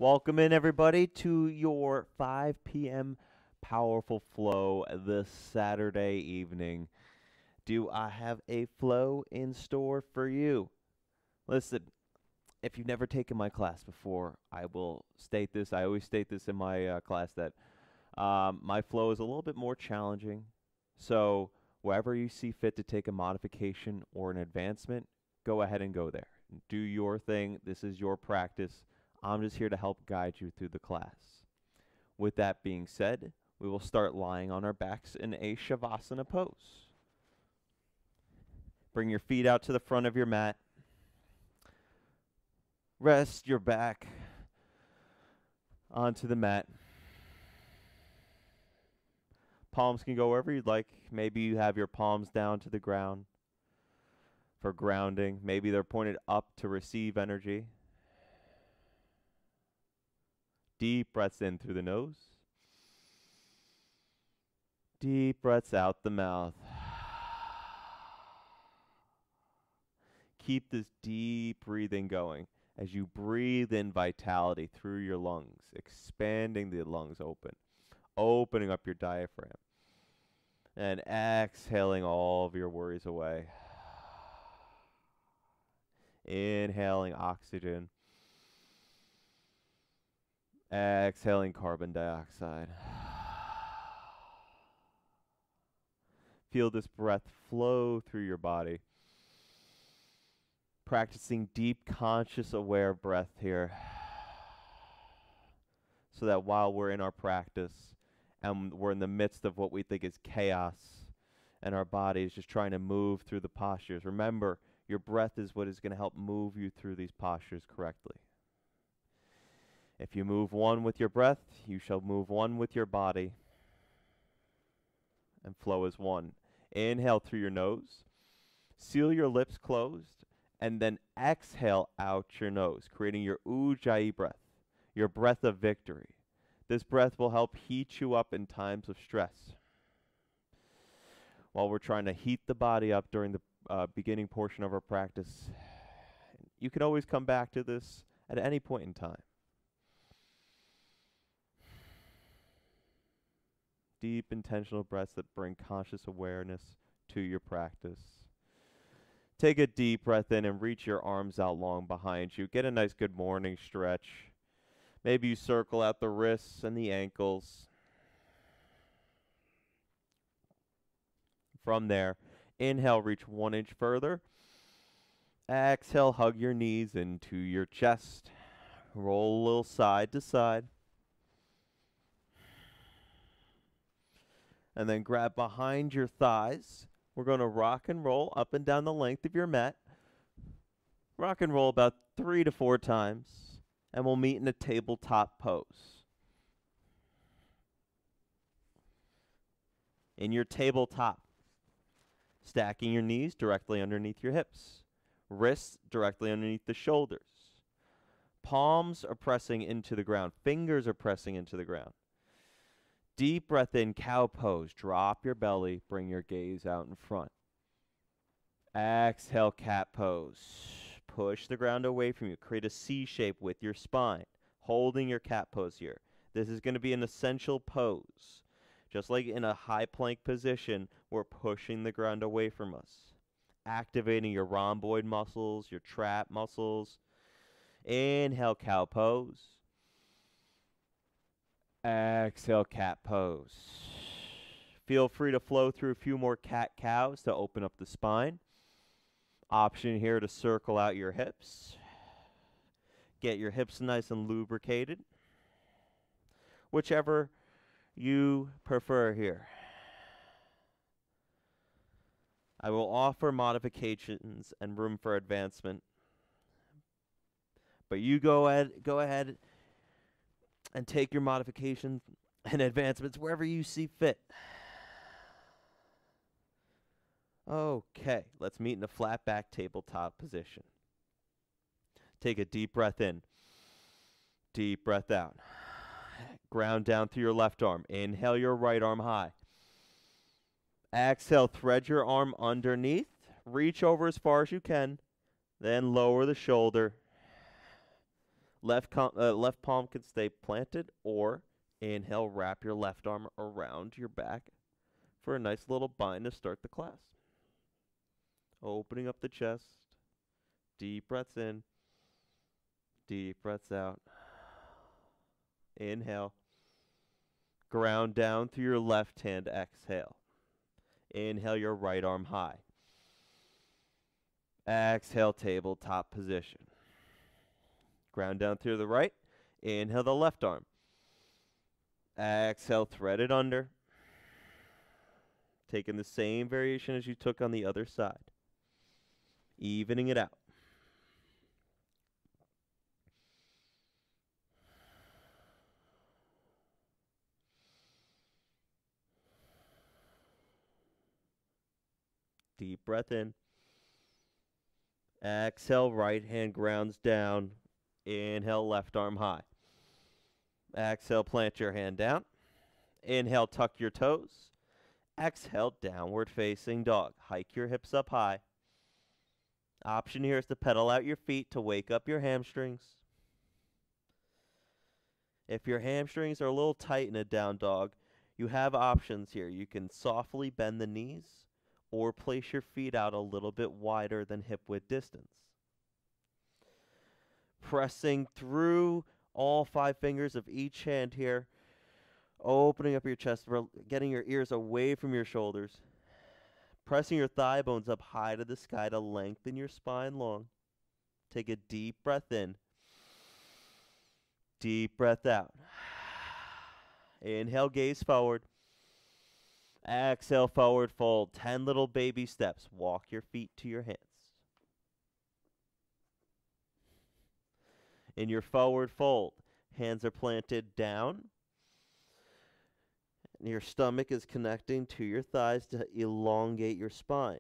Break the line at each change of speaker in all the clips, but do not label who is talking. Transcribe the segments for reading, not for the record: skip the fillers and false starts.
Welcome in, everybody, to your 5 p.m. Powerful Flow this Saturday evening. Do I have a flow in store for you? Listen, if you've never taken my class before, I will state this. I always state this in my class that my flow is a little bit more challenging. So, wherever you see fit to take a modification or an advancement, go ahead and go there. Do your thing. This is your practice. I'm just here to help guide you through the class. With that being said, we will start lying on our backs in a Shavasana pose. Bring your feet out to the front of your mat. Rest your back onto the mat. Palms can go wherever you'd like. Maybe you have your palms down to the ground for grounding. Maybe they're pointed up to receive energy. Deep breaths in through the nose. Deep breaths out the mouth. Keep this deep breathing going as you breathe in vitality through your lungs, expanding the lungs open, opening up your diaphragm, and exhaling all of your worries away. Inhaling oxygen. Exhaling carbon dioxide. Feel this breath flow through your body. Practicing deep, conscious, aware breath here. So that while we're in our practice and we're in the midst of what we think is chaos and our body is just trying to move through the postures, remember, your breath is what is going to help move you through these postures correctly. If you move one with your breath, you shall move one with your body. And flow as one. Inhale through your nose. Seal your lips closed. And then exhale out your nose, creating your Ujjayi breath, your breath of victory. This breath will help heat you up in times of stress. While we're trying to heat the body up during the beginning portion of our practice, you can always come back to this at any point in time. Deep, intentional breaths that bring conscious awareness to your practice. Take a deep breath in and reach your arms out long behind you. Get a nice good morning stretch. Maybe you circle out the wrists and the ankles. From there, inhale, reach 1 inch further. Exhale, hug your knees into your chest. Roll a little side to side. And then grab behind your thighs. We're going to rock and roll up and down the length of your mat. Rock and roll about 3 to 4 times. And we'll meet in a tabletop pose. In your tabletop, stacking your knees directly underneath your hips. Wrists directly underneath the shoulders. Palms are pressing into the ground. Fingers are pressing into the ground. Deep breath in, cow pose. Drop your belly, bring your gaze out in front. Exhale, cat pose. Push the ground away from you. Create a C shape with your spine, holding your cat pose here. This is going to be an essential pose. Just like in a high plank position, we're pushing the ground away from us. Activating your rhomboid muscles, your trap muscles. Inhale, cow pose. Exhale, cat pose. Feel free to flow through a few more cat-cows to open up the spine. Option here to circle out your hips. Get your hips nice and lubricated. Whichever you prefer here. I will offer modifications and room for advancement. But you go ahead and take your modifications and advancements wherever you see fit. Okay, let's meet in a flat back tabletop position. Take a deep breath in. Deep breath out. Ground down through your left arm. Inhale your right arm high. Exhale, thread your arm underneath. Reach over as far as you can. Then lower the shoulder. Left palm can stay planted, or inhale, wrap your left arm around your back for a nice little bind to start the class. Opening up the chest, deep breaths in, deep breaths out. Inhale, ground down through your left hand, exhale. Inhale your right arm high. Exhale, tabletop position. Ground down through the right. Inhale the left arm. Exhale, thread it under. Taking the same variation as you took on the other side. Evening it out. Deep breath in. Exhale, right hand grounds down. Inhale, left arm high. Exhale, plant your hand down. Inhale, tuck your toes. Exhale, downward facing dog. Hike your hips up high. Option here is to pedal out your feet to wake up your hamstrings. If your hamstrings are a little tight in a down dog, you have options here. You can softly bend the knees or place your feet out a little bit wider than hip width distance. Pressing through all 5 fingers of each hand here, opening up your chest, getting your ears away from your shoulders, pressing your thigh bones up high to the sky to lengthen your spine long. Take a deep breath in, deep breath out. Inhale, gaze forward. Exhale, forward fold. 10 little baby steps. Walk your feet to your hands. In your forward fold, hands are planted down. And your stomach is connecting to your thighs to elongate your spine.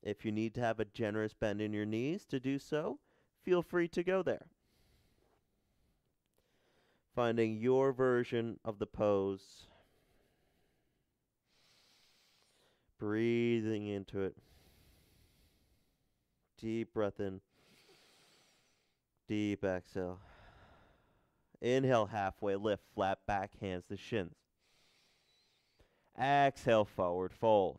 If you need to have a generous bend in your knees to do so, feel free to go there. Finding your version of the pose. Breathing into it. Deep breath in. Deep exhale. Inhale, halfway lift, flat back, hands to shins. Exhale, forward fold.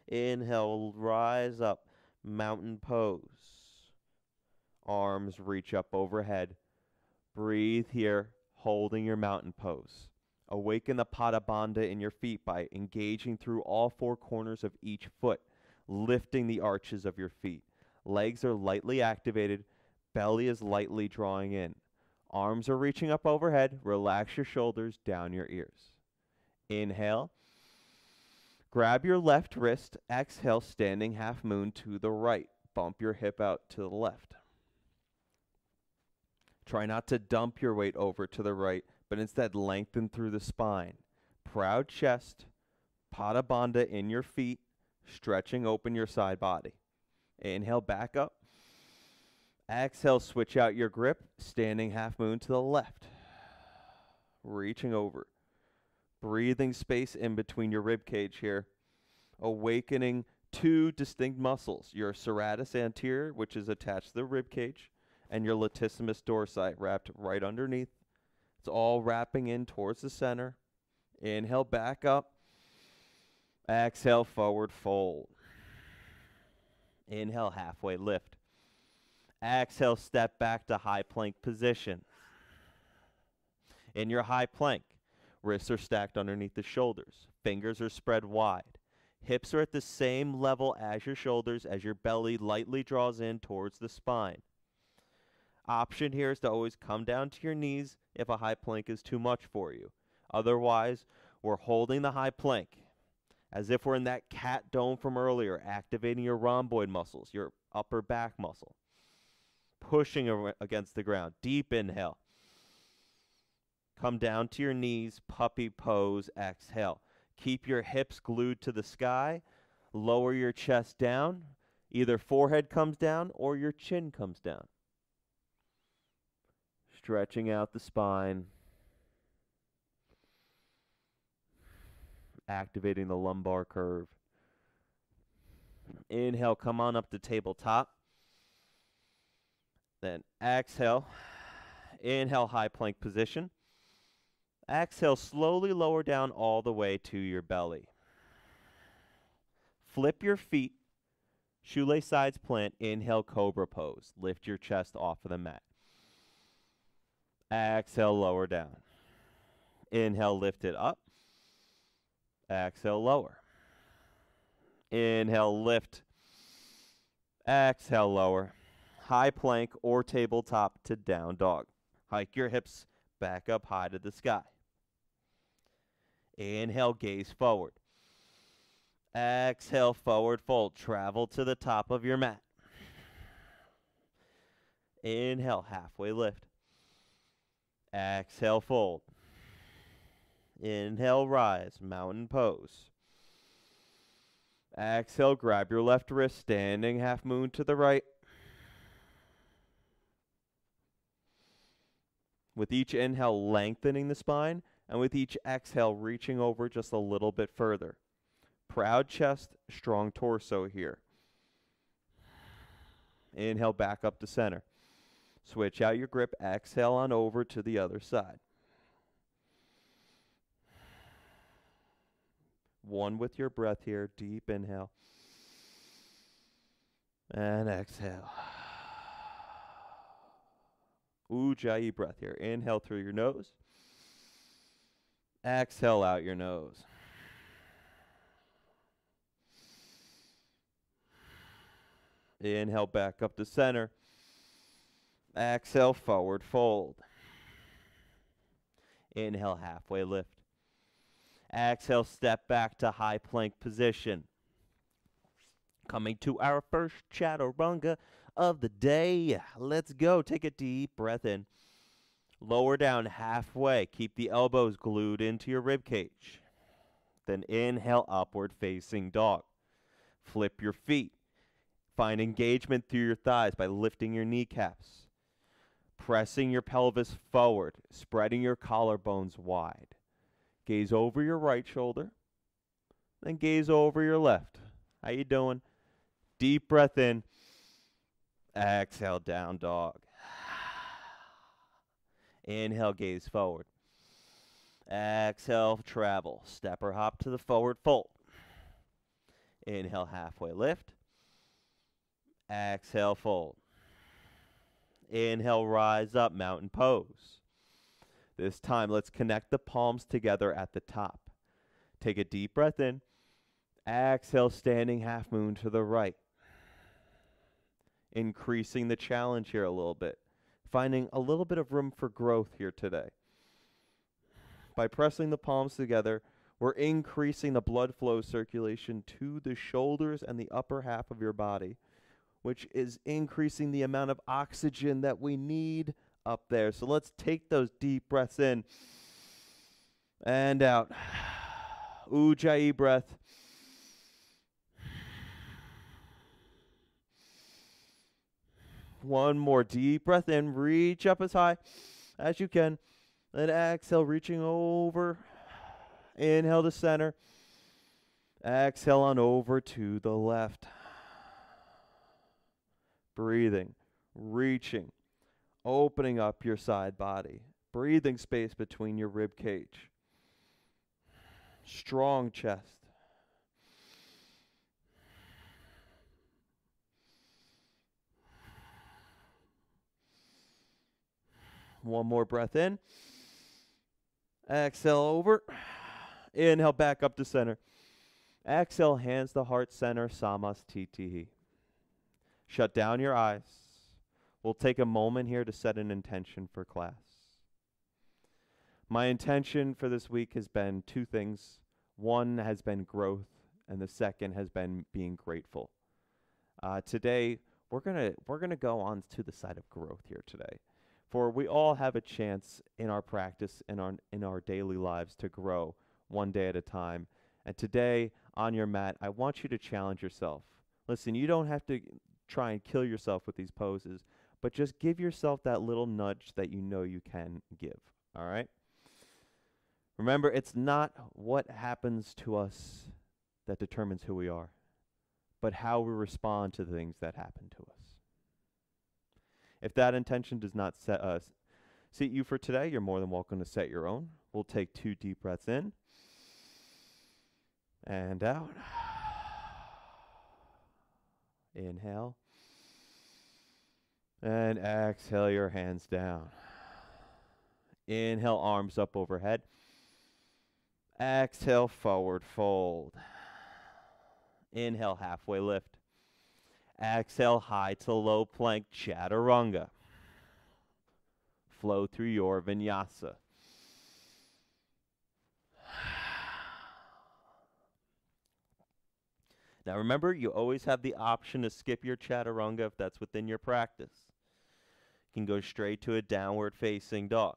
Inhale, rise up, mountain pose. Arms reach up overhead. Breathe here, holding your mountain pose. Awaken the Pada Bandha in your feet by engaging through all 4 corners of each foot, lifting the arches of your feet. Legs are lightly activated, belly is lightly drawing in. Arms are reaching up overhead. Relax your shoulders, down your ears. Inhale. Grab your left wrist. Exhale, standing half moon to the right. Bump your hip out to the left. Try not to dump your weight over to the right, but instead lengthen through the spine. Proud chest, Pada Bandha in your feet, stretching open your side body. Inhale, back up. Exhale, switch out your grip, standing half moon to the left. Reaching over. Breathing space in between your rib cage here. Awakening 2 distinct muscles, your serratus anterior, which is attached to the rib cage, and your latissimus dorsi, wrapped right underneath. It's all wrapping in towards the center. Inhale, back up. Exhale, forward fold. Inhale, halfway lift. Exhale, step back to high plank position. In your high plank, wrists are stacked underneath the shoulders. Fingers are spread wide. Hips are at the same level as your shoulders as your belly lightly draws in towards the spine. Option here is to always come down to your knees if a high plank is too much for you. Otherwise, we're holding the high plank as if we're in that cat dome from earlier, activating your rhomboid muscles, your upper back muscle. Pushing against the ground. Deep inhale. Come down to your knees, puppy pose, exhale. Keep your hips glued to the sky. Lower your chest down. Either forehead comes down or your chin comes down. Stretching out the spine. Activating the lumbar curve. Inhale, come on up to tabletop. Then exhale. Inhale, high plank position. Exhale, slowly lower down all the way to your belly. Flip your feet. Shoelace sides plant. Inhale, cobra pose. Lift your chest off of the mat. Exhale, lower down. Inhale, lift it up. Exhale, lower. Inhale, lift. Exhale, lower. High plank or tabletop to down dog. Hike your hips back up high to the sky. Inhale, gaze forward. Exhale, forward fold. Travel to the top of your mat. Inhale, halfway lift. Exhale, fold. Inhale, rise, mountain pose. Exhale, grab your left wrist, standing half moon to the right. With each inhale, lengthening the spine, and with each exhale, reaching over just a little bit further. Proud chest, strong torso here. Inhale, back up to center. Switch out your grip, exhale on over to the other side. One with your breath here, deep inhale. And exhale. Ujjayi breath here. Inhale through your nose. Exhale out your nose. Inhale back up to center. Exhale, forward fold. Inhale, halfway lift. Exhale, step back to high plank position. Coming to our first chaturanga of the day. Let's go. Take a deep breath in. Lower down halfway. Keep the elbows glued into your rib cage. Then inhale, upward facing dog. Flip your feet. Find engagement through your thighs by lifting your kneecaps. Pressing your pelvis forward, spreading your collarbones wide. Gaze over your right shoulder, then gaze over your left. How you doing? Deep breath in. Exhale, down dog. Inhale, gaze forward. Exhale, travel. Step or hop to the forward fold. Inhale, halfway lift. Exhale, fold. Inhale, rise up, mountain pose. This time, let's connect the palms together at the top. Take a deep breath in. Exhale, standing half moon to the right. Increasing the challenge here a little bit. Finding a little bit of room for growth here today. By pressing the palms together, we're increasing the blood flow circulation to the shoulders and the upper half of your body, which is increasing the amount of oxygen that we need up there. So let's take those deep breaths in and out. Ujjayi breath. One more deep breath in. Reach up as high as you can. Then exhale, reaching over. Inhale to center. Exhale on over to the left. Breathing, reaching, opening up your side body. Breathing space between your rib cage. Strong chest. One more breath in. Exhale over. Inhale back up to center. Exhale, hands to heart center, Samastitihi. Shut down your eyes. We'll take a moment here to set an intention for class. My intention for this week has been two things. One has been growth, and the second has been being grateful. Today, we're gonna go on to the side of growth here today. For we all have a chance in our practice, in our daily lives, to grow one day at a time. And today, on your mat, I want you to challenge yourself. Listen, you don't have to try and kill yourself with these poses, but just give yourself that little nudge that you know you can give, all right? Remember, it's not what happens to us that determines who we are, but how we respond to the things that happen to us. If that intention does not seat you for today, you're more than welcome to set your own. We'll take 2 deep breaths in and out. Inhale. And exhale your hands down. Inhale, arms up overhead. Exhale, forward fold. Inhale, halfway lift. Exhale, high to low plank chaturanga. Flow through your vinyasa. Now remember, you always have the option to skip your chaturanga if that's within your practice. You can go straight to a downward facing dog.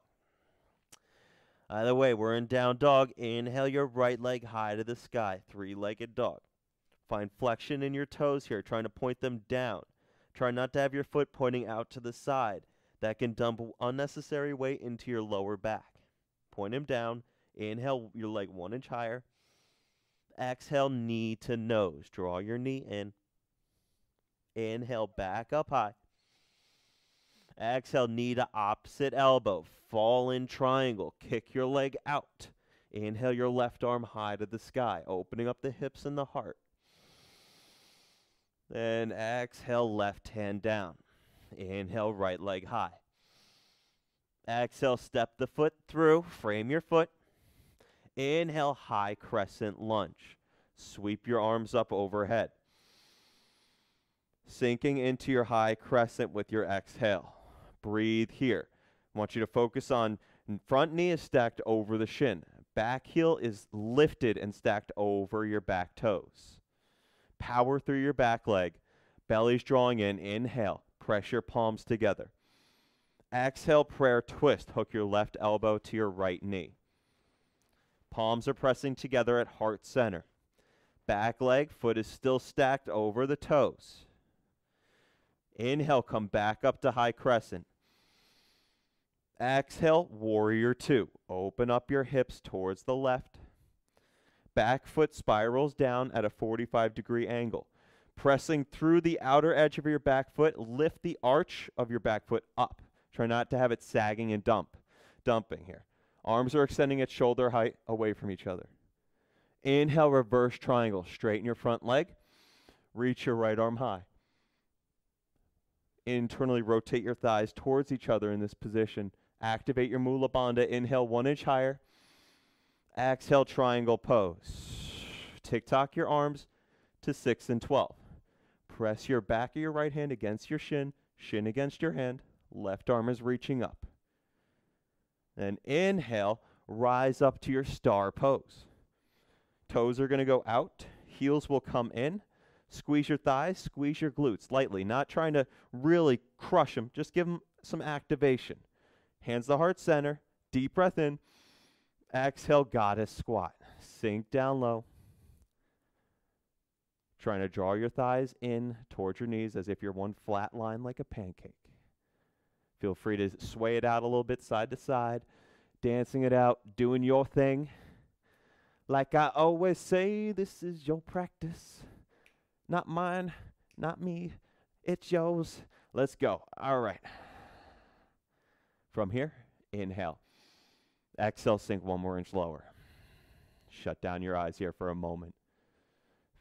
Either way, we're in down dog. Inhale your right leg high to the sky, 3-legged dog. Find flexion in your toes here, trying to point them down. Try not to have your foot pointing out to the side. That can dump unnecessary weight into your lower back. Point them down. Inhale your leg 1 inch higher. Exhale, knee to nose. Draw your knee in. Inhale, back up high. Exhale, knee to opposite elbow. Fall in triangle. Kick your leg out. Inhale your left arm high to the sky, opening up the hips and the heart. Then exhale, left hand down. Inhale, right leg high. Exhale, step the foot through. Frame your foot. Inhale, high crescent lunge. Sweep your arms up overhead. Sinking into your high crescent with your exhale. Breathe here. I want you to focus on front knee is stacked over the shin. Back heel is lifted and stacked over your back toes. Power through your back leg. Belly's drawing in. Inhale. Press your palms together. Exhale, prayer twist. Hook your left elbow to your right knee. Palms are pressing together at heart center. Back leg, foot is still stacked over the toes. Inhale, come back up to high crescent. Exhale, warrior 2. Open up your hips towards the left. Back foot spirals down at a 45-degree angle. Pressing through the outer edge of your back foot, lift the arch of your back foot up. Try not to have it sagging and dumping here. Arms are extending at shoulder height away from each other. Inhale, reverse triangle. Straighten your front leg. Reach your right arm high. Internally rotate your thighs towards each other in this position. Activate your Mula Bandha. Inhale, 1 inch higher. Exhale, triangle pose. Tick-tock your arms to 6 and 12. Press your back of your right hand against your shin, shin against your hand. Left arm is reaching up. Then inhale, rise up to your star pose. Toes are going to go out. Heels will come in. Squeeze your thighs, squeeze your glutes lightly, not trying to really crush them. Just give them some activation. Hands to heart center. Deep breath in. Exhale, goddess squat. Sink down low. Trying to draw your thighs in towards your knees as if you're one flat line like a pancake. Feel free to sway it out a little bit side to side, dancing it out, doing your thing. Like I always say, this is your practice. Not mine, not me, it's yours. Let's go. All right. From here, inhale. Exhale, sink 1 more inch lower. Shut down your eyes here for a moment.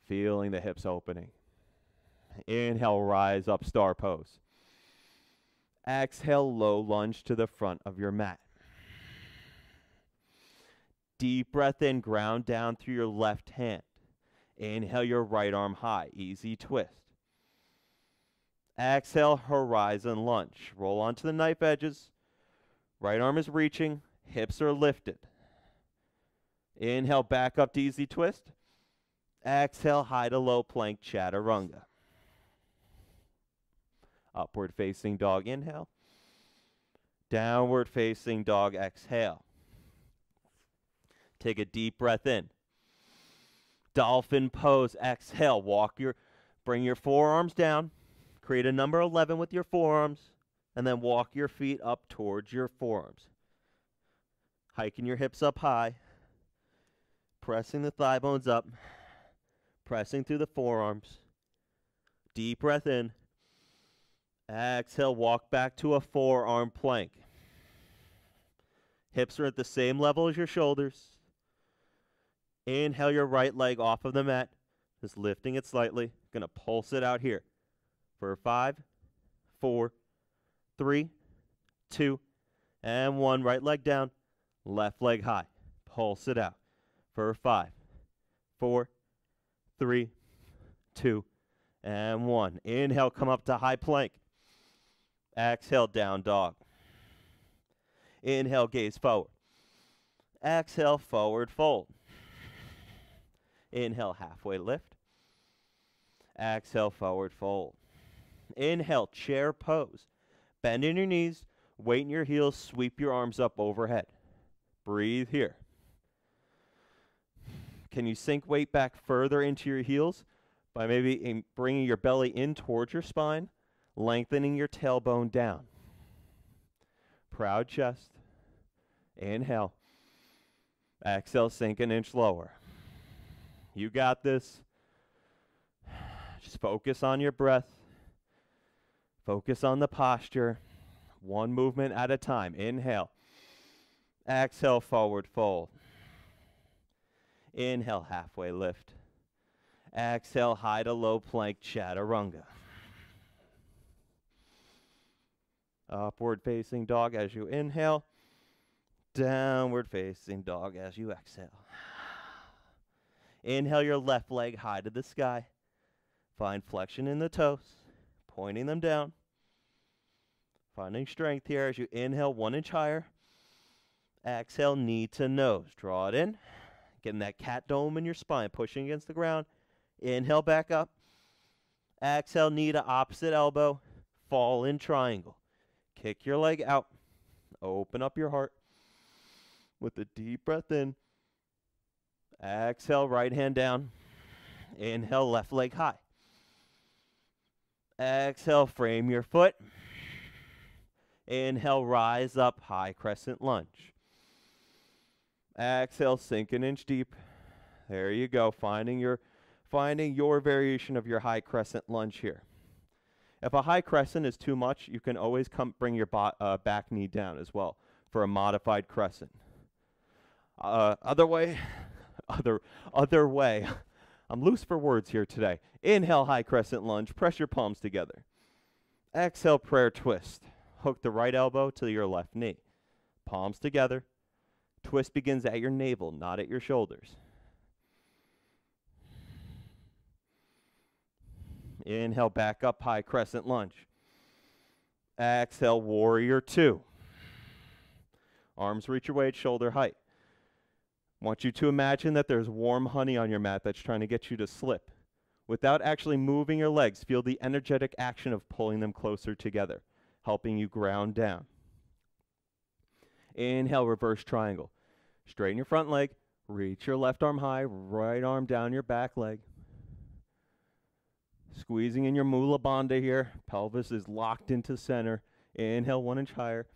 Feeling the hips opening. Inhale, rise up, star pose. Exhale, low lunge to the front of your mat. Deep breath in, ground down through your left hand. Inhale your right arm high, easy twist. Exhale, horizon lunge. Roll onto the knife edges. Right arm is reaching, hips are lifted. Inhale, back up to easy twist. Exhale, high to low plank chaturanga. Upward facing dog, inhale. Downward facing dog, exhale. Take a deep breath in. Dolphin pose, exhale. Bring your forearms down. Create a number 11 with your forearms. And then walk your feet up towards your forearms. Hiking your hips up high. Pressing the thigh bones up. Pressing through the forearms. Deep breath in. Exhale, walk back to a forearm plank. Hips are at the same level as your shoulders. Inhale your right leg off of the mat, just lifting it slightly. Gonna pulse it out here for 5, 4, 3, 2, and 1. Right leg down, left leg high. Pulse it out for 5, 4, 3, 2, and 1. Inhale, come up to high plank. Exhale, down dog. Inhale, gaze forward. Exhale, forward fold. Inhale, halfway lift. Exhale, forward fold. Inhale, chair pose. Bend in your knees, weight in your heels, sweep your arms up overhead. Breathe here. Can you sink weight back further into your heels by maybe bringing your belly in towards your spine, lengthening your tailbone down. Proud chest. Inhale. Exhale, sink an inch lower. You got this. Just focus on your breath. Focus on the posture. One movement at a time. Inhale. Exhale, forward fold. Inhale, halfway lift. Exhale, high to low plank chaturanga. Upward facing dog as you inhale. Downward facing dog as you exhale. Inhale your left leg high to the sky. Find flexion in the toes, pointing them down. Finding strength here as you inhale 1 inch higher. Exhale, knee to nose. Draw it in. Getting that cat dome in your spine, pushing against the ground. Inhale back up. Exhale, knee to opposite elbow. Fall in triangle. Kick your leg out. Open up your heart. With a deep breath in. Exhale, right hand down. Inhale, left leg high. Exhale, frame your foot. Inhale, rise up, high crescent lunge. Exhale, sink an inch deep. There you go, finding your variation of your high crescent lunge here. If a high crescent is too much, you can always bring your back knee down as well for a modified crescent. Other way, I'm loose for words here today. Inhale, high crescent lunge, press your palms together. Exhale, prayer twist. Hook the right elbow to your left knee. Palms together. Twist begins at your navel, not at your shoulders. Inhale, back up, high crescent lunge. Exhale, warrior 2. Arms reach your way at shoulder height. Want you to imagine that there's warm honey on your mat that's trying to get you to slip. Without actually moving your legs, feel the energetic action of pulling them closer together, helping you ground down. Inhale, reverse triangle. Straighten your front leg, reach your left arm high, right arm down your back leg. Squeezing in your Mula Bandha here. Pelvis is locked into center. Inhale, 1 inch higher.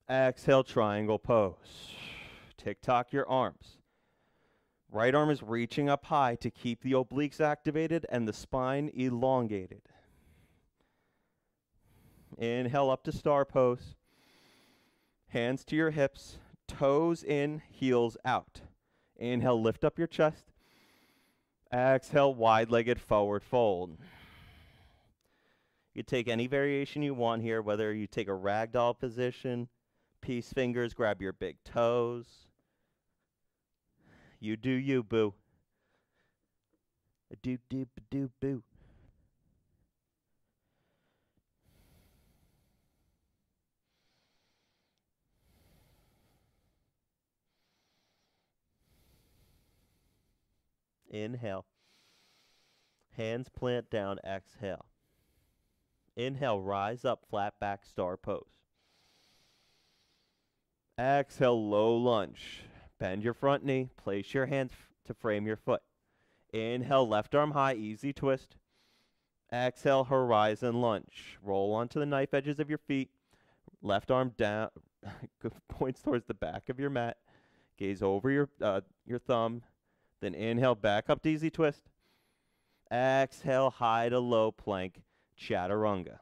Exhale, triangle pose. Tick-tock your arms. Right arm is reaching up high to keep the obliques activated and the spine elongated. Inhale up to star pose. Hands to your hips. Toes in, heels out. Inhale, lift up your chest. Exhale, wide-legged forward fold. You take any variation you want here, whether you take a ragdoll position, peace fingers, grab your big toes. You do you, boo. A do do do boo. Inhale. Hands plant down, exhale. Inhale, rise up, flat back, star pose. Exhale, low lunge. Bend your front knee, place your hands to frame your foot. Inhale, left arm high, easy twist. Exhale, horizon lunge. Roll onto the knife edges of your feet. Left arm down, points towards the back of your mat. Gaze over your thumb. Then inhale, back up to easy twist. Exhale, high to low plank, chaturanga.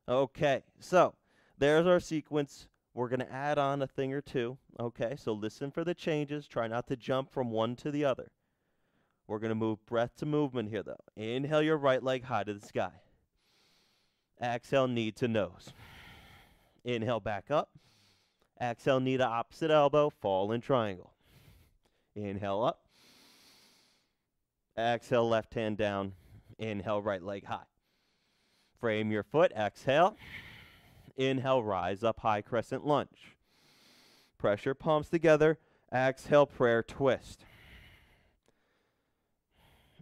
Okay, so there's our sequence. We're going to add on a thing or two. Okay, so listen for the changes. Try not to jump from one to the other. We're going to move breath to movement here, though. Inhale your right leg high to the sky. Exhale, knee to nose. Inhale, back up. Exhale, knee to opposite elbow, fall in triangle. Inhale up. Exhale, left hand down. Inhale, right leg high. Frame your foot, exhale. Inhale, rise up, high crescent lunge. Pressure palms together. Exhale, prayer twist.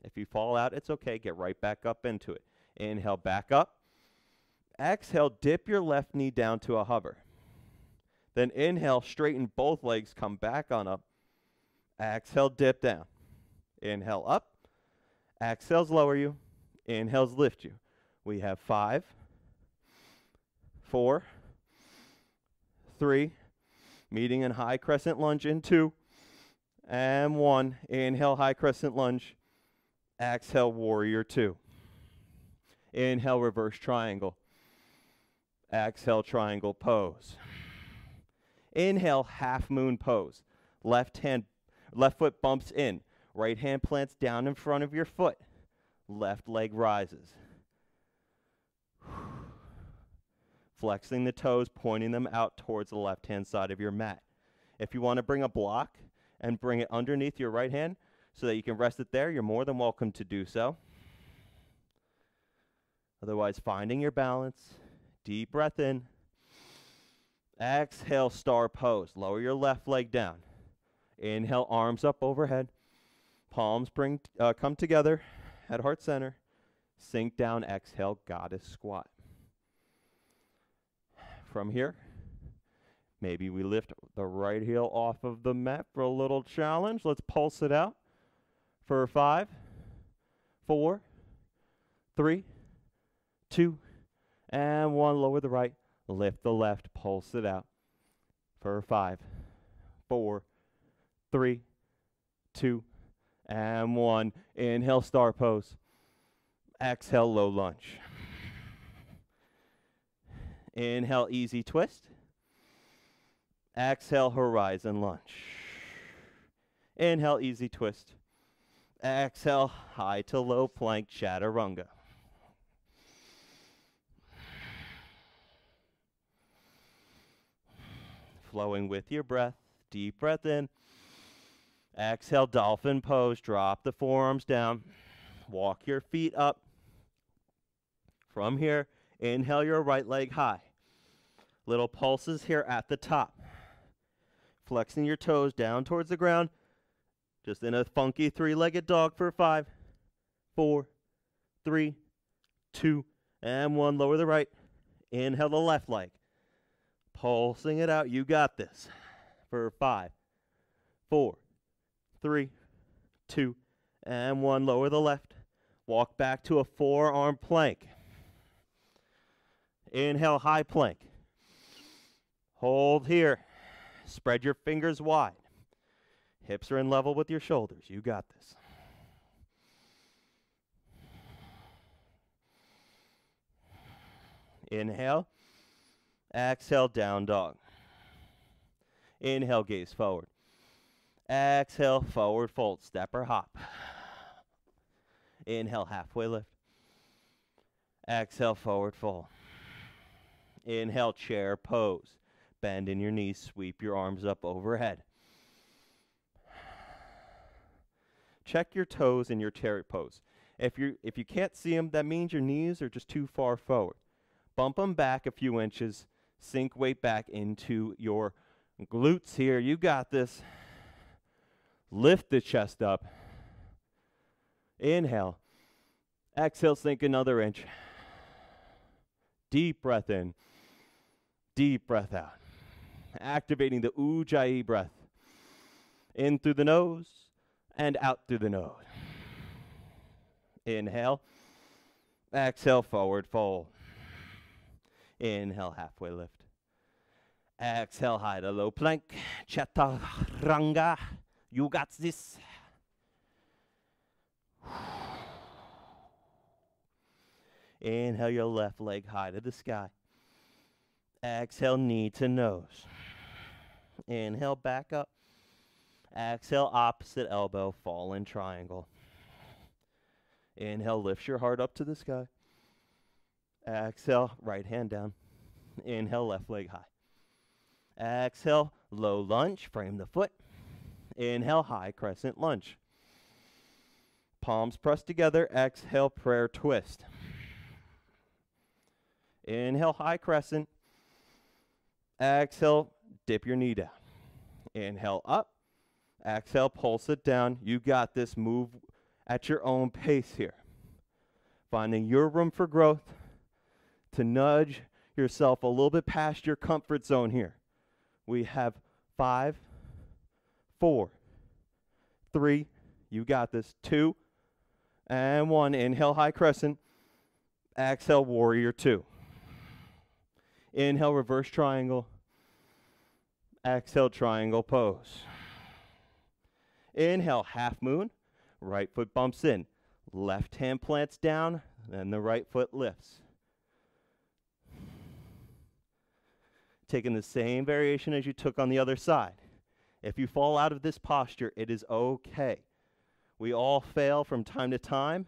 If you fall out, it's okay. Get right back up into it. Inhale, back up. Exhale, dip your left knee down to a hover. Then inhale, straighten both legs, come back on up. Exhale, dip down. Inhale, up. Exhales, lower you. Inhales, lift you. We have 5, 4, 3, meeting in high crescent lunge in 2, and 1. Inhale, high crescent lunge. Exhale, warrior 2. Inhale, reverse triangle. Exhale, triangle pose. Inhale, half moon pose. Left foot bumps in. Right hand plants down in front of your foot. Left leg rises. Flexing the toes, pointing them out towards the left-hand side of your mat. If you want to bring a block and bring it underneath your right hand so that you can rest it there, you're more than welcome to do so. Otherwise, finding your balance. Deep breath in. Exhale, star pose. Lower your left leg down. Inhale, arms up overhead. Palms come together at heart center. Sink down, exhale, goddess squat. From here, maybe we lift the right heel off of the mat for a little challenge. Let's pulse it out for 5, 4, 3, 2, and 1. Lower the right, lift the left, pulse it out for 5, 4, 3, 2, and 1. Inhale, star pose. Exhale, low lunge. Inhale, easy twist. Exhale, horizon lunge. Inhale, easy twist. Exhale, high to low plank chaturanga. Flowing with your breath. Deep breath in. Exhale, dolphin pose. Drop the forearms down. Walk your feet up. From here, inhale your right leg high. Little pulses here at the top. Flexing your toes down towards the ground. Just in a funky 3-legged dog for 5, 4, 3, 2, and 1. Lower the right. Inhale the left leg. Pulsing it out. You got this. For 5, 4, 3, 2, and 1. Lower the left. Walk back to a forearm plank. Inhale, high plank. Hold here. Spread your fingers wide. Hips are in level with your shoulders. You got this. Inhale. Exhale, down dog. Inhale, gaze forward. Exhale, forward fold, step or hop. Inhale, halfway lift. Exhale, forward fold. Inhale, chair pose. Bend in your knees, sweep your arms up overhead. Check your toes in your chariot pose. If you can't see them, that means your knees are just too far forward. Bump them back a few inches. Sink weight back into your glutes here. You got this. Lift the chest up. Inhale. Exhale, sink another inch. Deep breath in. Deep breath out. Activating the Ujjayi breath. In through the nose and out through the nose. Inhale. Exhale, forward fold. Inhale, halfway lift. Exhale, high to low plank. Chaturanga. You got this. Inhale your left leg high to the sky. Exhale, knee to nose. Inhale, back up. Exhale, opposite elbow, fall in triangle. Inhale, lift your heart up to the sky. Exhale, right hand down. Inhale, left leg high. Exhale, low lunge, frame the foot. Inhale, high crescent lunge. Palms pressed together. Exhale, prayer twist. Inhale, high crescent. Exhale, dip your knee down. Inhale, up. Exhale, pulse it down. You got this. Move at your own pace here. Finding your room for growth to nudge yourself a little bit past your comfort zone here. We have 5, 4, 3, you got this, 2, and 1. Inhale, high crescent. Exhale, warrior 2. Inhale, reverse triangle. Exhale, triangle pose. Inhale, half moon. Right foot bumps in. Left hand plants down, then the right foot lifts. Taking the same variation as you took on the other side. If you fall out of this posture, it is okay. We all fail from time to time,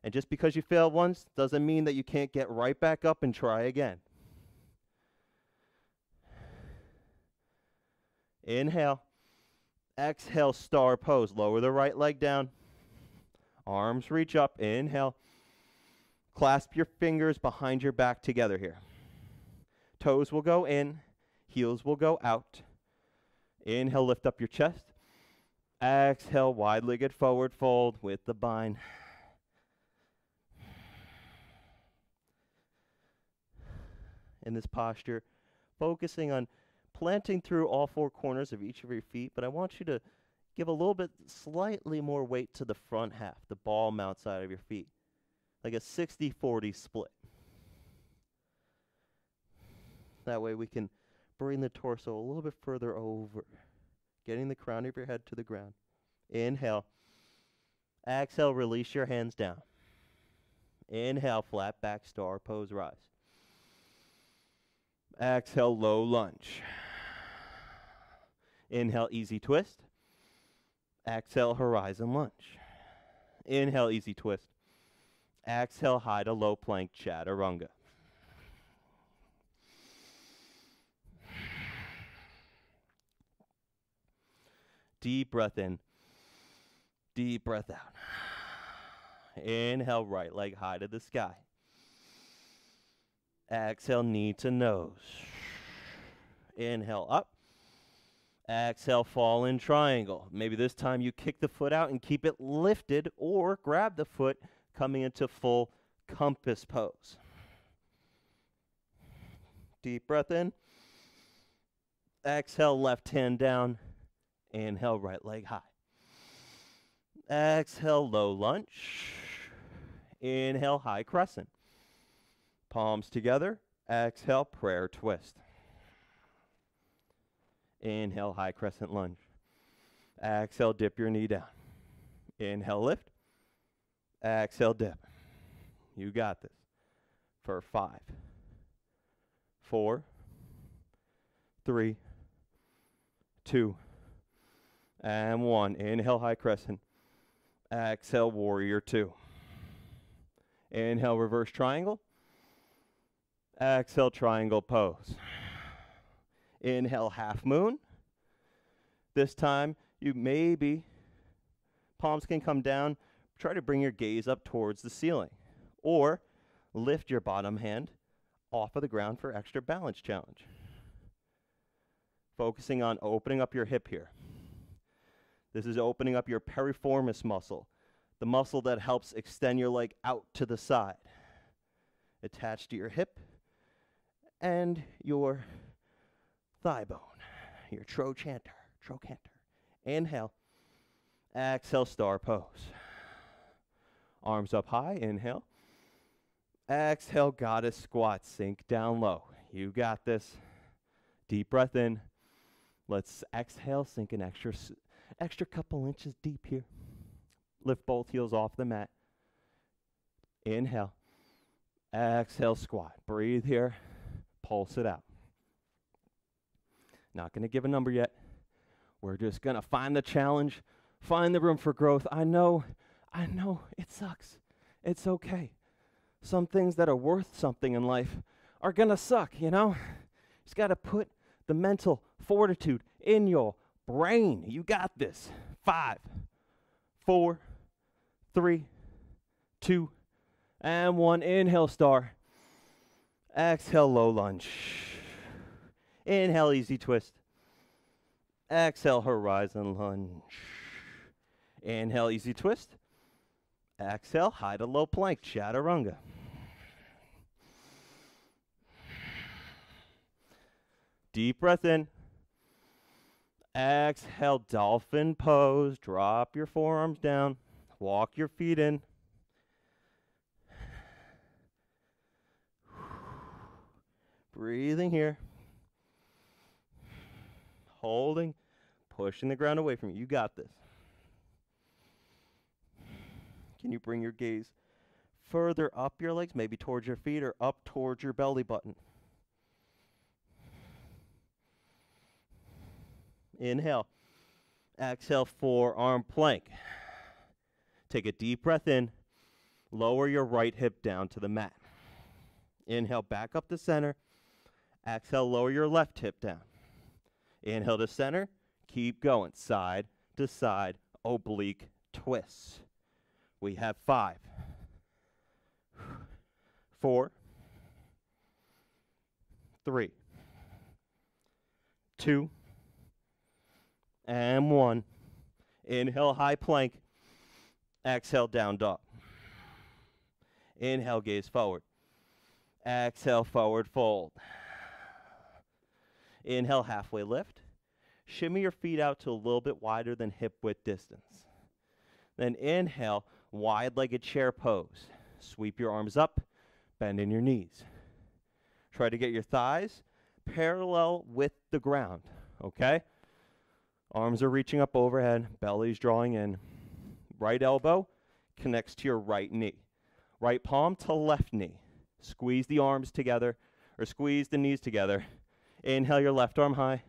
and just because you fail once doesn't mean that you can't get right back up and try again. Inhale. Exhale, star pose. Lower the right leg down. Arms reach up. Inhale. Clasp your fingers behind your back together here. Toes will go in. Heels will go out. Inhale, lift up your chest. Exhale, wide-legged forward fold with the bind. In this posture, focusing on planting through all 4 corners of each of your feet, but I want you to give a little bit, slightly more weight to the front half, the ball mount side of your feet, like a 60-40 split. That way we can bring the torso a little bit further over, getting the crown of your head to the ground. Inhale. Exhale, release your hands down. Inhale, flat back star pose, rise. Exhale, low lunge. Inhale, easy twist. Exhale, horizon lunge. Inhale, easy twist. Exhale, high to low plank, chaturanga. Deep breath in. Deep breath out. Inhale, right leg high to the sky. Exhale, knee to nose. Inhale, up. Exhale, fall in triangle. Maybe this time you kick the foot out and keep it lifted, or grab the foot coming into full compass pose. Deep breath in. Exhale, left hand down. Inhale, right leg high. Exhale, low lunge. Inhale, high crescent. Palms together. Exhale, prayer twist. Inhale, high crescent lunge. Exhale, dip your knee down. Inhale, lift. Exhale, dip. You got this. For 5, 4, 3, 2, and 1. Inhale, high crescent. Exhale, warrior 2. Inhale, reverse triangle. Exhale, triangle pose. Inhale, half moon. This time, you maybe, palms can come down. Try to bring your gaze up towards the ceiling. Or lift your bottom hand off of the ground for extra balance challenge. Focusing on opening up your hip here. This is opening up your piriformis muscle, the muscle that helps extend your leg out to the side, attached to your hip and your thigh bone, your trochanter. Inhale. Exhale, star pose. Arms up high. Inhale. Exhale, goddess squat. Sink down low. You got this. Deep breath in. Let's exhale. Sink an extra couple inches deep here. Lift both heels off the mat. Inhale. Exhale, squat. Breathe here. Pulse it out. Not going to give a number yet. We're just going to find the challenge, find the room for growth. I know it sucks. It's okay. Some things that are worth something in life are going to suck, you know? Just got to put the mental fortitude in your brain. You got this. 5, 4, 3, 2, and 1. Inhale, star. Exhale, low lunge. Inhale, easy twist. Exhale, horizon lunge. Inhale, easy twist. Exhale, high to low plank, chaturanga. Deep breath in. Exhale, dolphin pose. Drop your forearms down. Walk your feet in. Breathing here. Holding. Pushing the ground away from you. You got this. Can you bring your gaze further up your legs, maybe towards your feet or up towards your belly button? Inhale. Exhale, forearm plank. Take a deep breath in. Lower your right hip down to the mat. Inhale, back up to center. Exhale, lower your left hip down. Inhale to center. Keep going. Side to side, oblique twists. We have 5, 4, 3, 2, and 1. Inhale, high plank. Exhale, down dog. Inhale, gaze forward. Exhale, forward fold. Inhale, halfway lift. Shimmy your feet out to a little bit wider than hip width distance. Then inhale, wide-legged chair pose. Sweep your arms up, bend in your knees. Try to get your thighs parallel with the ground, okay? Arms are reaching up overhead, belly's drawing in. Right elbow connects to your right knee. Right palm to left knee. Squeeze the arms together, or squeeze the knees together. Inhale your left arm high.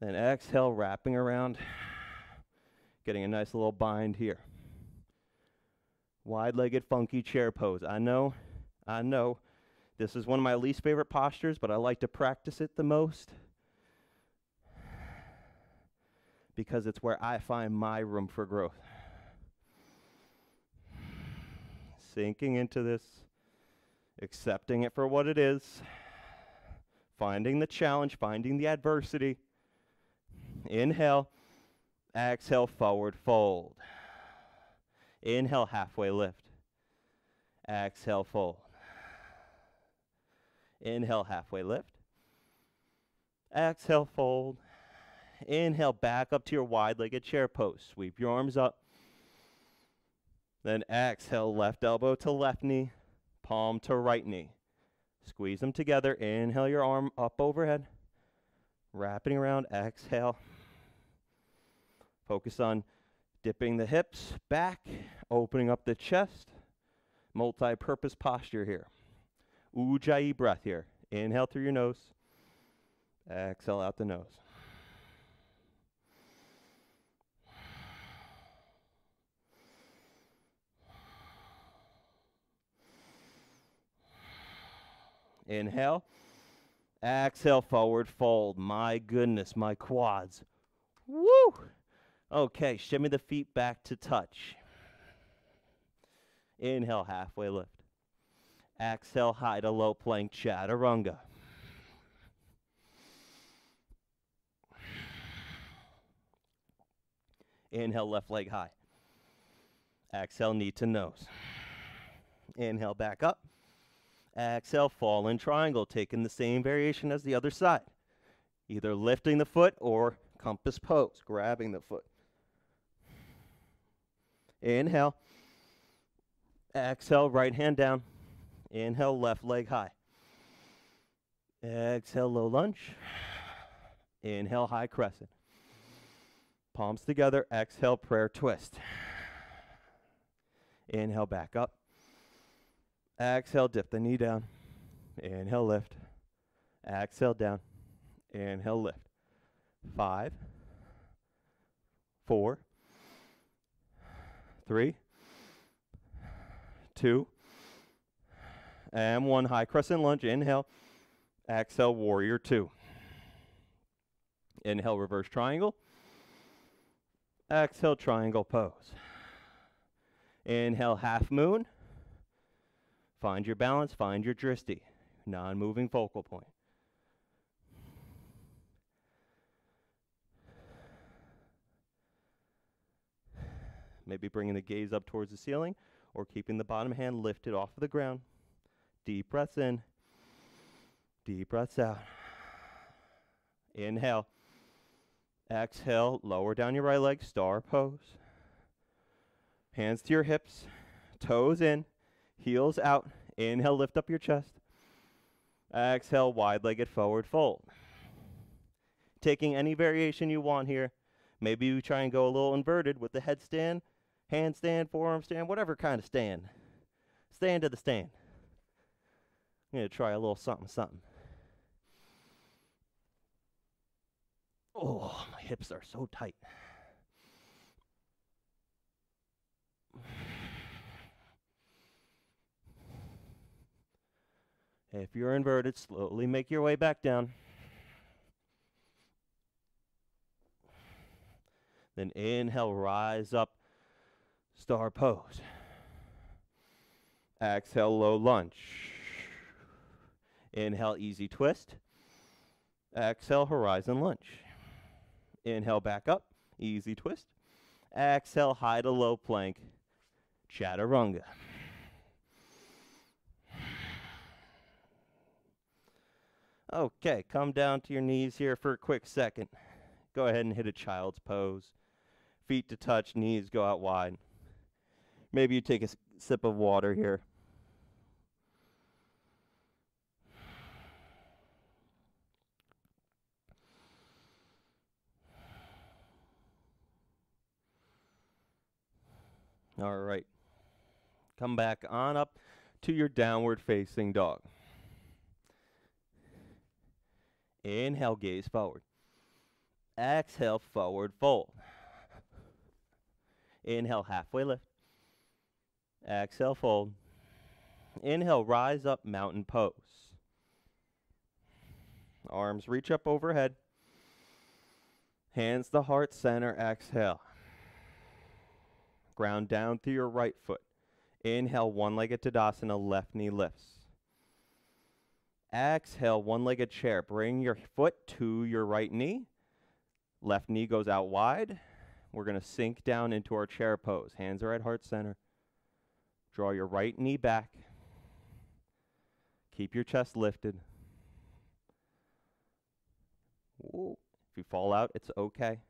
Then exhale, wrapping around. Getting a nice little bind here. Wide-legged funky chair pose. I know. This is one of my least favorite postures, but I like to practice it the most because it's where I find my room for growth. Sinking into this, accepting it for what it is, finding the challenge, finding the adversity. Inhale, exhale, forward fold. Inhale, halfway lift. Exhale, fold. Inhale, halfway lift. Exhale, fold. Inhale, back up to your wide-legged chair pose. Sweep your arms up. Then exhale, left elbow to left knee, palm to right knee. Squeeze them together. Inhale your arm up overhead. Wrapping around, exhale. Focus on dipping the hips back, opening up the chest. Multi-purpose posture here. Ujjayi breath here. Inhale through your nose. Exhale out the nose. Inhale. Exhale, forward fold. My goodness, my quads. Woo! Okay, shimmy the feet back to touch. Inhale, halfway lift. Exhale, high to low plank, chaturanga. Inhale, left leg high. Exhale, knee to nose. Inhale, back up. Exhale, fall in triangle, taking the same variation as the other side. Either lifting the foot or compass pose, grabbing the foot. Inhale. Exhale, right hand down. Inhale, left leg high. Exhale, low lunge. Inhale, high crescent. Palms together. Exhale, prayer twist. Inhale, back up. Exhale, dip the knee down. Inhale, lift. Exhale, down. Inhale, lift. 5, 4, 3, 2, and 1. High crescent lunge. Inhale. Exhale, warrior 2. Inhale, reverse triangle. Exhale, triangle pose. Inhale, half moon. Find your balance, find your drishti, non-moving focal point. Maybe bringing the gaze up towards the ceiling or keeping the bottom hand lifted off of the ground. Deep breaths in, deep breaths out. Inhale. Exhale, lower down your right leg, star pose. Hands to your hips, toes in, heels out. Inhale, lift up your chest. Exhale, wide-legged forward fold. Taking any variation you want here. Maybe you try and go a little inverted with the headstand, handstand, forearm stand, whatever kind of stand. Stand to the stand. I'm going to try a little something, something. Oh, my hips are so tight. If you're inverted, slowly make your way back down. Then inhale, rise up, star pose. Exhale, low lunge. Inhale, easy twist. Exhale, horizon lunge. Inhale, back up, easy twist. Exhale, high to low plank, chaturanga. Okay, come down to your knees here for a quick second. Go ahead and hit a child's pose. Feet to touch, knees go out wide. Maybe you take a sip of water here. All right. Come back on up to your downward facing dog. Inhale, gaze forward. Exhale, forward fold. Inhale, halfway lift. Exhale, fold. Inhale, rise up, mountain pose. Arms reach up overhead. Hands to heart center, exhale. Ground down through your right foot. Inhale, one-legged Tadasana, left knee lifts. Exhale, one-legged chair. Bring your foot to your right knee. Left knee goes out wide. We're going to sink down into our chair pose. Hands are at heart center. Draw your right knee back. Keep your chest lifted. Ooh. If you fall out, it's okay.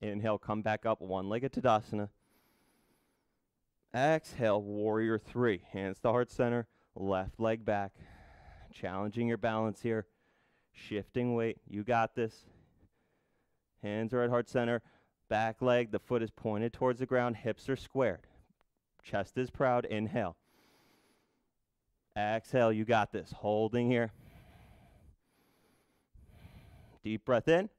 Inhale, come back up, one-legged Tadasana. Exhale, warrior 3. Hands to heart center, left leg back. Challenging your balance here. Shifting weight, you got this. Hands are at heart center, back leg, the foot is pointed towards the ground, hips are squared. Chest is proud, inhale. Exhale, you got this. Holding here. Deep breath in.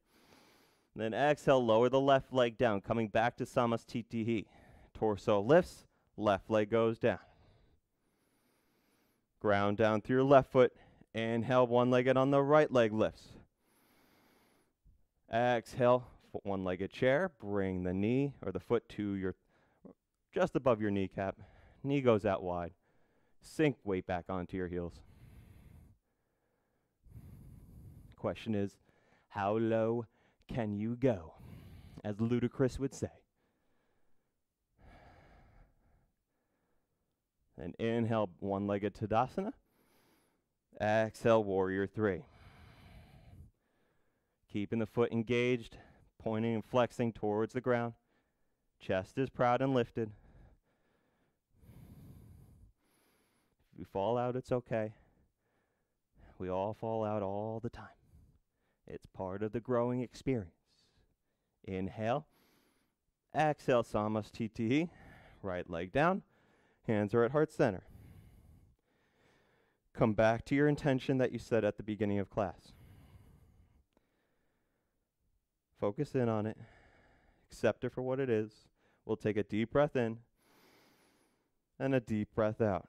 Then exhale, lower the left leg down, coming back to Samastitihi. Torso lifts, left leg goes down. Ground down through your left foot. Inhale, one-legged on the right leg lifts. Exhale, one-legged chair. Bring the knee or the foot to your, just above your kneecap. Knee goes out wide. Sink weight back onto your heels. Question is, how low can you go? As Ludacris would say. And inhale, one-legged Tadasana. Exhale, warrior 3. Keeping the foot engaged, pointing and flexing towards the ground. Chest is proud and lifted. If you fall out, it's okay. We all fall out all the time. It's part of the growing experience. Inhale. Exhale, Samastitihi. Right leg down.
Hands are at heart center. Come back to your intention that you set at the beginning of class. Focus in on it. Accept it for what it is. We'll take a deep breath in and a deep breath out.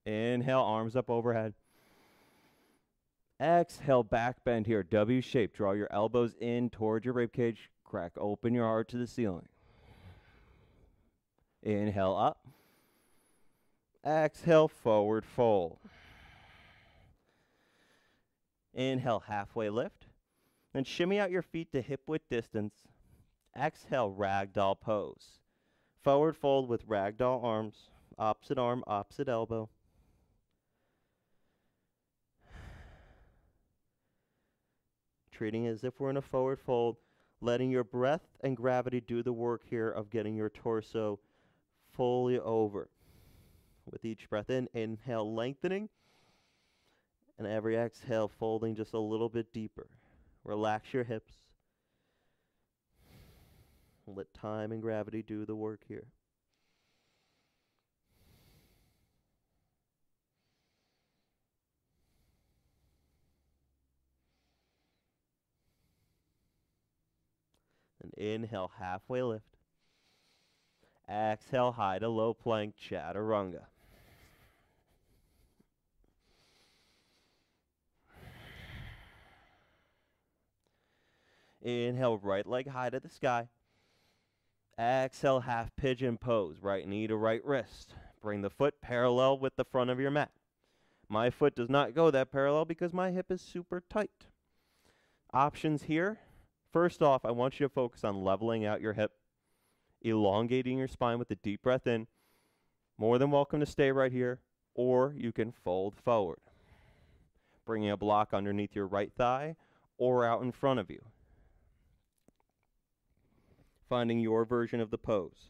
Inhale, arms up overhead. Exhale, back bend here, W shape. Draw your elbows in towards your ribcage. Crack open your heart to the ceiling. Inhale up. Exhale, forward fold. Inhale, halfway lift. Then shimmy out your feet to hip width distance. Exhale, ragdoll pose. Forward fold with ragdoll arms. Opposite arm, opposite elbow. Treating it as if we're in a forward fold. Letting your breath and gravity do the work here of getting your torso fully over. With each breath in, inhale, lengthening. And every exhale, folding just a little bit deeper. Relax your hips. Let time and gravity do the work here. And inhale, halfway lift. Exhale, high to low plank, chaturanga. Inhale, right leg high to the sky. Exhale, half pigeon pose, right knee to right wrist. Bring the foot parallel with the front of your mat. My foot does not go that parallel because my hip is super tight. Options here. First off, I want you to focus on leveling out your hip, elongating your spine with a deep breath in. More than welcome to stay right here, or you can fold forward. Bringing a block underneath your right thigh or out in front of you. Finding your version of the pose.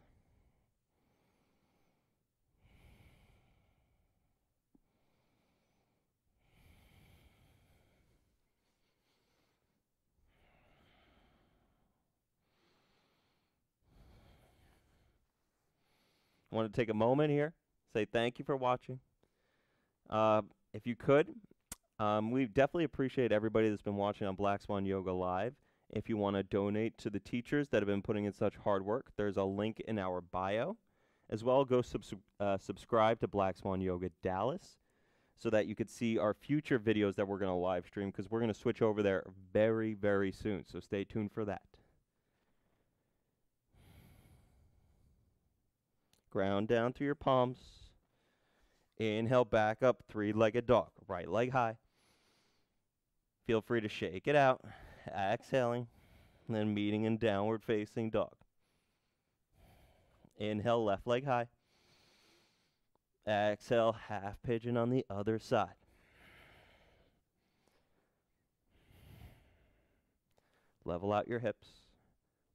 I want to take a moment here, say thank you for watching. If you could, we definitely appreciate everybody that's been watching on Black Swan Yoga Live. If you want to donate to the teachers that have been putting in such hard work, there's a link in our bio. As well, go subscribe to Black Swan Yoga Dallas so that you could see our future videos that we're going to live stream, because we're going to switch over there very, very soon. So stay tuned for that. Ground down through your palms. Inhale, back up, three-legged dog. Right leg high. Feel free to shake it out. Exhaling, and then meeting in downward facing dog. Inhale, left leg high. Exhale, half pigeon on the other side. Level out your hips.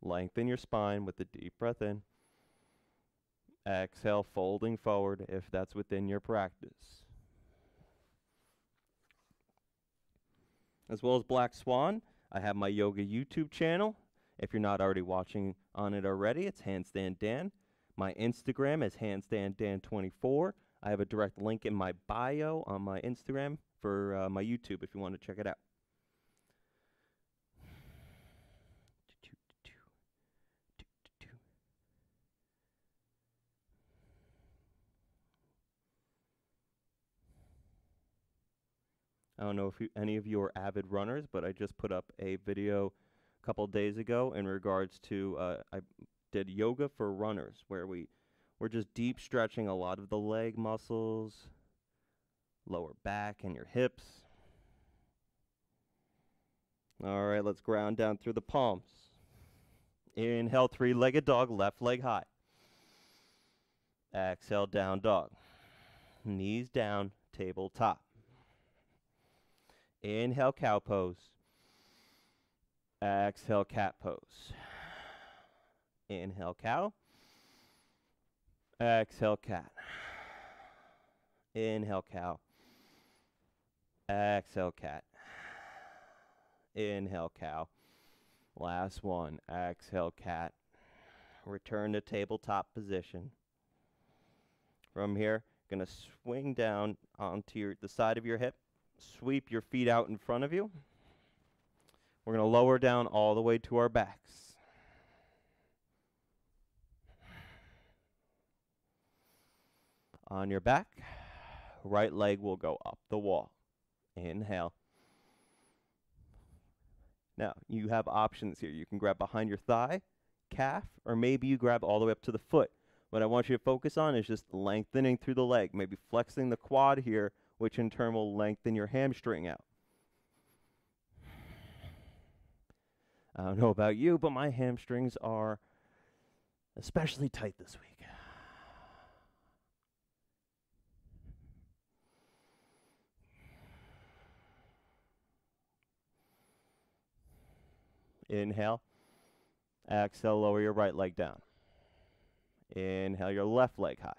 Lengthen your spine with a deep breath in. Exhale, folding forward if that's within your practice. As well as Black Swan, I have my yoga YouTube channel. If you're not already watching on it already, it's Handstand Dan. My Instagram is HandstandDan24. I have a direct link in my bio on my Instagram for my YouTube if you want to check it out. I don't know if any of you are avid runners, but I just put up a video a couple days ago in regards to, I did yoga for runners, where we're just deep stretching a lot of the leg muscles, lower back and your hips. All right, let's ground down through the palms. Inhale, three-legged dog, left leg high. Exhale, down dog. Knees down, tabletop. Inhale, cow pose. Exhale, cat pose. Inhale, cow. Exhale, cat. Inhale, cow. Exhale, cat. Inhale, cow. Last one. Exhale, cat. Return to tabletop position. From here, gonna swing down onto the side of your hip, sweep your feet out in front of you. We're gonna lower down all the way to our backs. On your back, right leg will go up the wall. Inhale. Now, you have options here. You can grab behind your thigh, calf, or maybe you grab all the way up to the foot. What I want you to focus on is just lengthening through the leg, maybe flexing the quad here, which in turn will lengthen your hamstring out. I don't know about you, but my hamstrings are especially tight this week. Inhale. Exhale, lower your right leg down. Inhale your left leg high.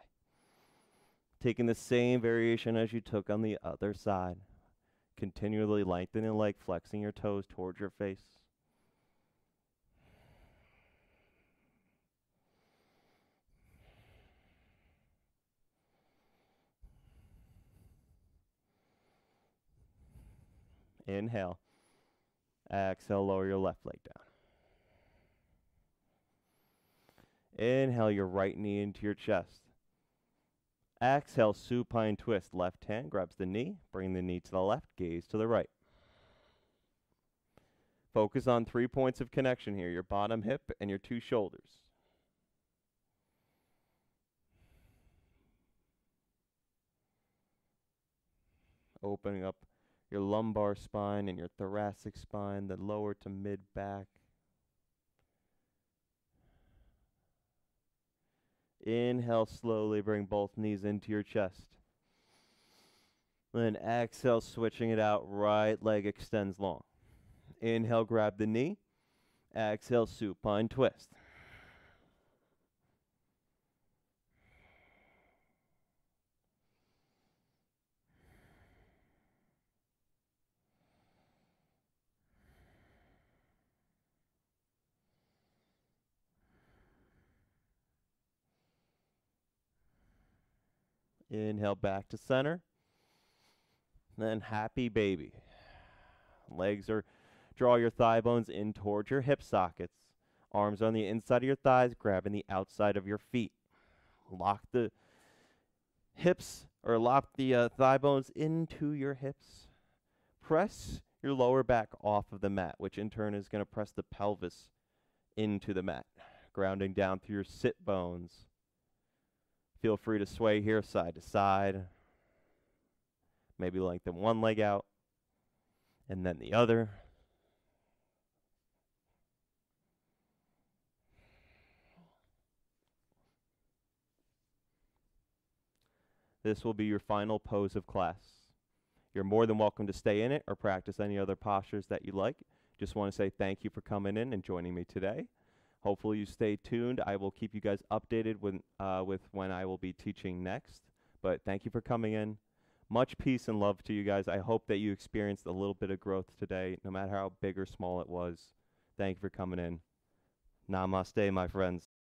Taking the same variation as you took on the other side. Continually lengthening the leg, flexing your toes towards your face. Inhale. Exhale, lower your left leg down. Inhale your right knee into your chest. Exhale, supine twist. Left hand grabs the knee, bring the knee to the left, gaze to the right. Focus on 3 points of connection here, your bottom hip and your 2 shoulders. Opening up your lumbar spine and your thoracic spine, the lower to mid back. Inhale, slowly bring both knees into your chest. Then exhale, switching it out, right leg extends long. Inhale, grab the knee. Exhale, supine twist. Inhale, back to center. Then happy baby. Draw your thigh bones in towards your hip sockets. Arms on the inside of your thighs, grabbing the outside of your feet. Lock the hips, or lock the thigh bones into your hips. Press your lower back off of the mat, which in turn is going to press the pelvis into the mat, grounding down through your sit bones. Feel free to sway here side to side. Maybe lengthen one leg out and then the other. This will be your final pose of class. You're more than welcome to stay in it or practice any other postures that you like. Just want to say thank you for coming in and joining me today. Hopefully you stay tuned. I will keep you guys updated with when I will be teaching next. But thank you for coming in. Much peace and love to you guys. I hope that you experienced a little bit of growth today, no matter how big or small it was. Thank you for coming in. Namaste, my friends.